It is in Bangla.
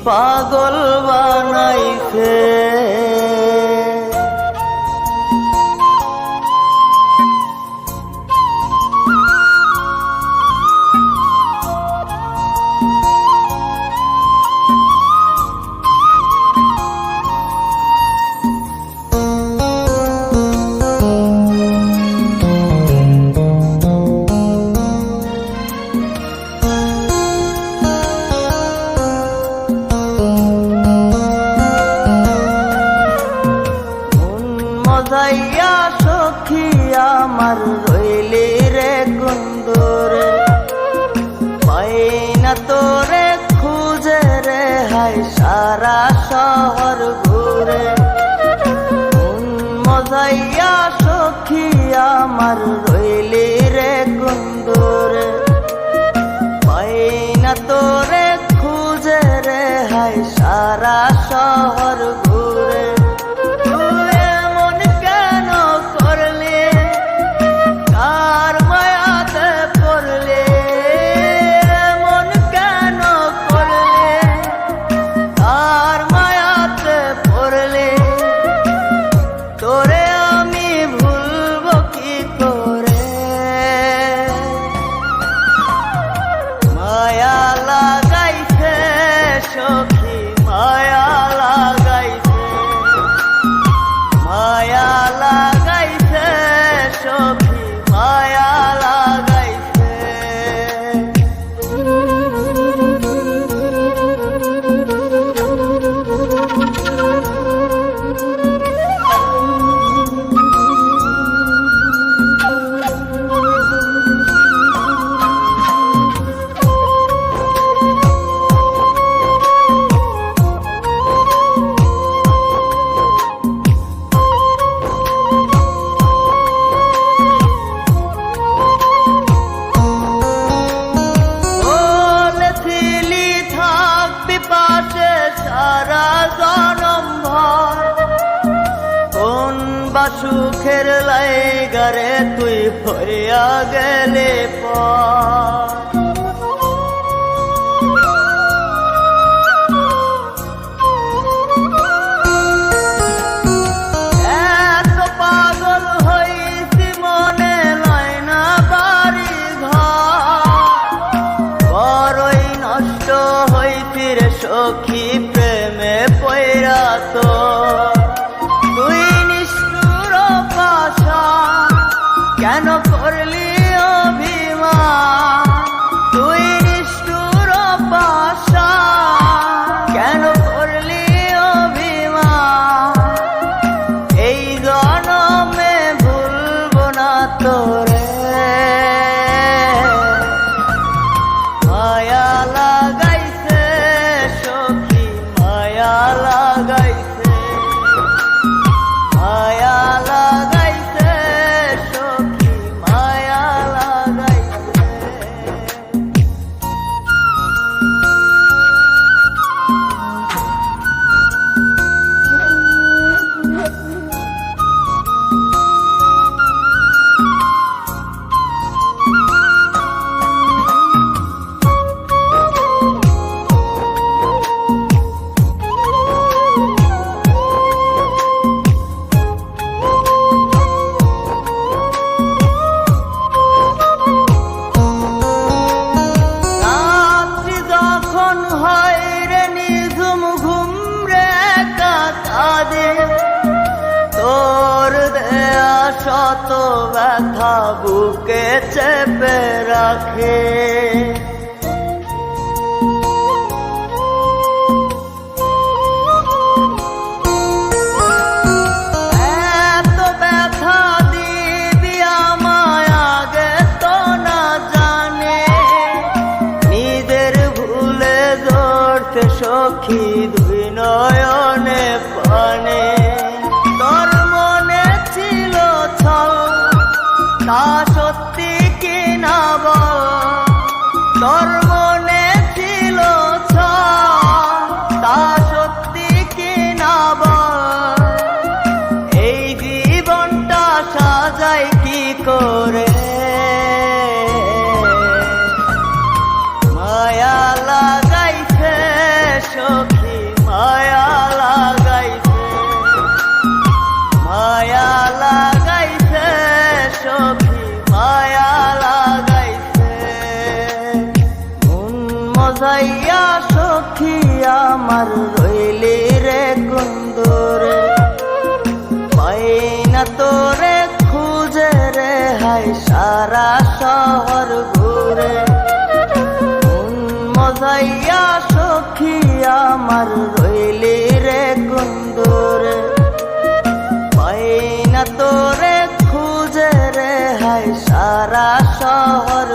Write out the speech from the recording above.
পাগল বানাইছে। মজাইয়া সখী আমার রইলি রে কুন্দরে, পাই না তোরে খুঁজে রে হাই সারা শহর ঘুরে। মজাইয়া সখী আমার রইলি রে কুন্দরে, পাই না তোরে খুঁজে রে হাই সারা শহর ঘুরে। সখী মায়া লাগাইছে, মায়া লাগাইছে সখী মায়া লাগাইছে। সারা জনম ভর কোন বা সুখের লাইগারে তুই হইয়া গেলে পর। এত পাগল হইছি মনে লয় না বাড়ি ঘর, বড়ই নষ্ট হইছি রে সখী প্রেমে পয়রা। তো তুই নিষ্ঠুর পাশান কেন করলি অভিমান, তুই নিষ্ঠুর পাশান কেন করলি অভিমান। এই জনমে ভুলবো না তোরে, মায়া লাগাইছে সখী মায়া লাগাইছে, মায়া লাগাইছে সখী মায়া লাগাইছে। তোর দেয়া শত ব্যথা বুকে চেপে রাখে, এত ব্যথা দিবি আমায় আগে তো না জানে। নিজের ভুলে জড়তে সখী দুই নয়নে পানে। তোর মনে ছিল ছল তা সত্যি কি না বল, তোর মনে ছিল ছল তা সত্যি কি না বল। এই জীবনটা সাজাই কি করে, মায়া লাগাইছে সখী মায়া লাগাইছে, মায়া লাগাইছে সখী মায়া লাগাইছে। মন মজাইয়া সখী আমার রইলি রে কুন্দরে, পাই না তোরে খুঁজে রে হাই সারা শহর ঘুরে। মন মজাইয়া সখী আমার রইলি রে কুন্দরে, পাই না তোরে খুঁজে রে হাই সারা শহর